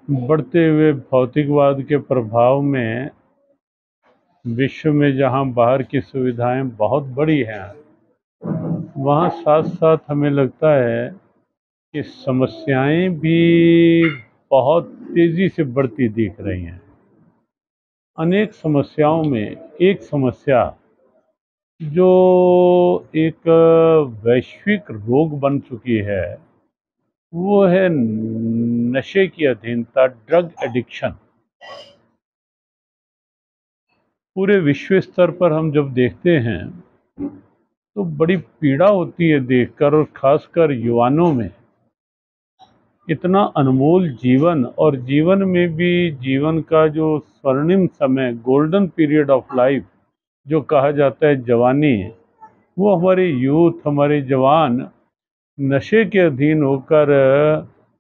बढ़ते हुए भौतिकवाद के प्रभाव में विश्व में जहाँ बाहर की सुविधाएं बहुत बड़ी हैं, वहाँ साथ साथ हमें लगता है कि समस्याएं भी बहुत तेज़ी से बढ़ती दिख रही हैं। अनेक समस्याओं में एक समस्या जो एक वैश्विक रोग बन चुकी है, वो है नशे की अधीनता, ड्रग एडिक्शन। पूरे विश्व स्तर पर हम जब देखते हैं तो बड़ी पीड़ा होती है देखकर, और खासकर युवानों में। इतना अनमोल जीवन, और जीवन में भी जीवन का जो स्वर्णिम समय, गोल्डन पीरियड ऑफ लाइफ जो कहा जाता है, जवानी, वो हमारे यूथ, हमारे जवान नशे के अधीन होकर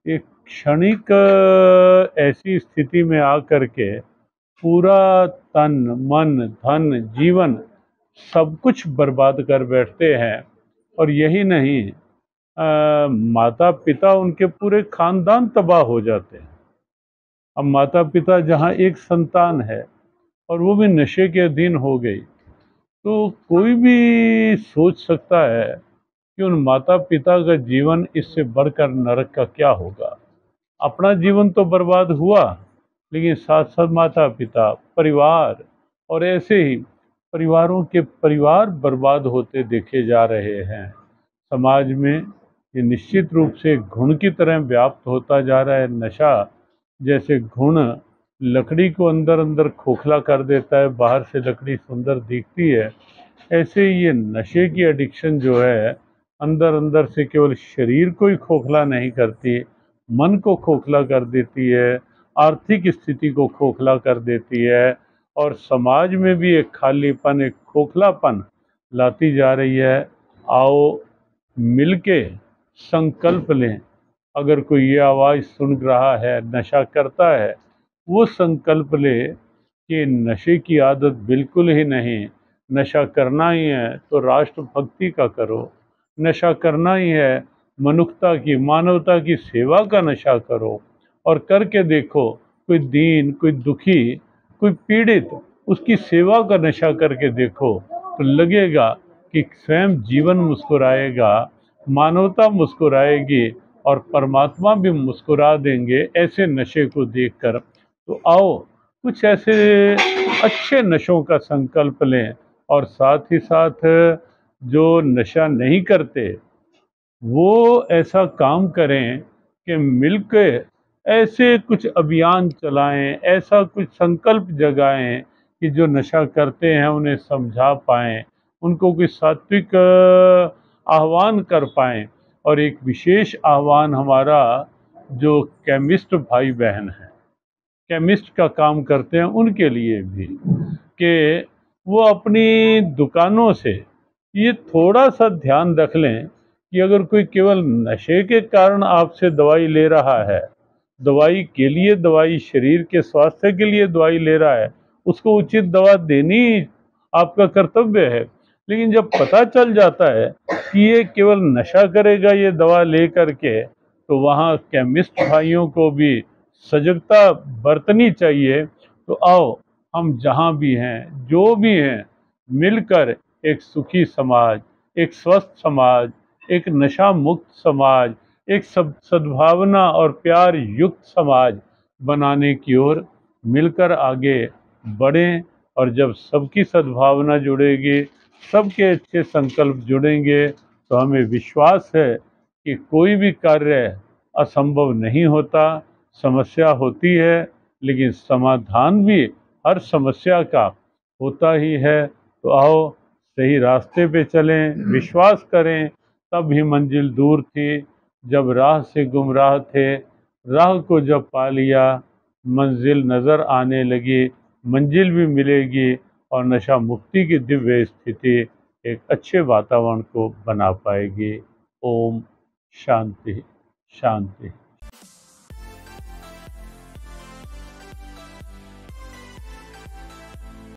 एक क्षणिक ऐसी स्थिति में आकर के पूरा तन, मन, धन, जीवन सब कुछ बर्बाद कर बैठते हैं। और यही नहीं, माता पिता, उनके पूरे खानदान तबाह हो जाते हैं। अब माता पिता जहाँ एक संतान है और वो भी नशे के अधीन हो गई, तो कोई भी सोच सकता है कि उन माता पिता का जीवन इससे बढ़कर नरक का क्या होगा। अपना जीवन तो बर्बाद हुआ, लेकिन साथ साथ माता पिता, परिवार, और ऐसे ही परिवारों के परिवार बर्बाद होते देखे जा रहे हैं। समाज में ये निश्चित रूप से घुन की तरह व्याप्त होता जा रहा है। नशा जैसे घुन लकड़ी को अंदर अंदर खोखला कर देता है, बाहर से लकड़ी सुंदर दिखती है, ऐसे ही ये नशे की एडिक्शन जो है, अंदर अंदर से केवल शरीर को ही खोखला नहीं करती, मन को खोखला कर देती है, आर्थिक स्थिति को खोखला कर देती है, और समाज में भी एक खालीपन, एक खोखलापन लाती जा रही है। आओ मिलके संकल्प लें। अगर कोई ये आवाज़ सुन रहा है, नशा करता है, वो संकल्प ले कि नशे की आदत बिल्कुल ही नहीं। नशा करना ही है तो राष्ट्रभक्ति का करो, नशा करना ही है मनुष्यता की, मानवता की सेवा का नशा करो, और करके देखो। कोई दीन, कोई दुखी, कोई पीड़ित, उसकी सेवा का नशा करके देखो, तो लगेगा कि स्वयं जीवन मुस्कुराएगा, मानवता मुस्कुराएगी, और परमात्मा भी मुस्कुरा देंगे ऐसे नशे को देखकर। तो आओ कुछ ऐसे अच्छे नशों का संकल्प लें, और साथ ही साथ जो नशा नहीं करते वो ऐसा काम करें कि मिलकर ऐसे कुछ अभियान चलाएं, ऐसा कुछ संकल्प जगाएं कि जो नशा करते हैं उन्हें समझा पाएं, उनको कोई सात्विक आह्वान कर पाएं। और एक विशेष आह्वान हमारा जो केमिस्ट भाई बहन हैं, केमिस्ट का काम करते हैं, उनके लिए भी, कि वो अपनी दुकानों से ये थोड़ा सा ध्यान रख लें कि अगर कोई केवल नशे के कारण आपसे दवाई ले रहा है, दवाई के लिए, दवाई शरीर के स्वास्थ्य के लिए दवाई ले रहा है, उसको उचित दवा देनी आपका कर्तव्य है। लेकिन जब पता चल जाता है कि ये केवल नशा करेगा ये दवा ले करके, तो वहाँ केमिस्ट भाइयों को भी सजगता बरतनी चाहिए। तो आओ हम जहाँ भी हैं, जो भी हैं, मिलकर एक सुखी समाज, एक स्वस्थ समाज, एक नशा मुक्त समाज, एक सब सद्भावना और प्यार युक्त समाज बनाने की ओर मिलकर आगे बढ़ें। और जब सबकी सद्भावना जुड़ेगी, सबके अच्छे संकल्प जुड़ेंगे, तो हमें विश्वास है कि कोई भी कार्य असंभव नहीं होता। समस्या होती है, लेकिन समाधान भी हर समस्या का होता ही है। तो आओ सही रास्ते पे चलें, विश्वास करें, तब ही मंजिल दूर थी। जब राह से गुमराह थे, राह को जब पा लिया, मंजिल नज़र आने लगी, मंजिल भी मिलेगी, और नशा मुक्ति की दिव्य स्थिति एक अच्छे वातावरण को बना पाएगी। ओम शांति शांति।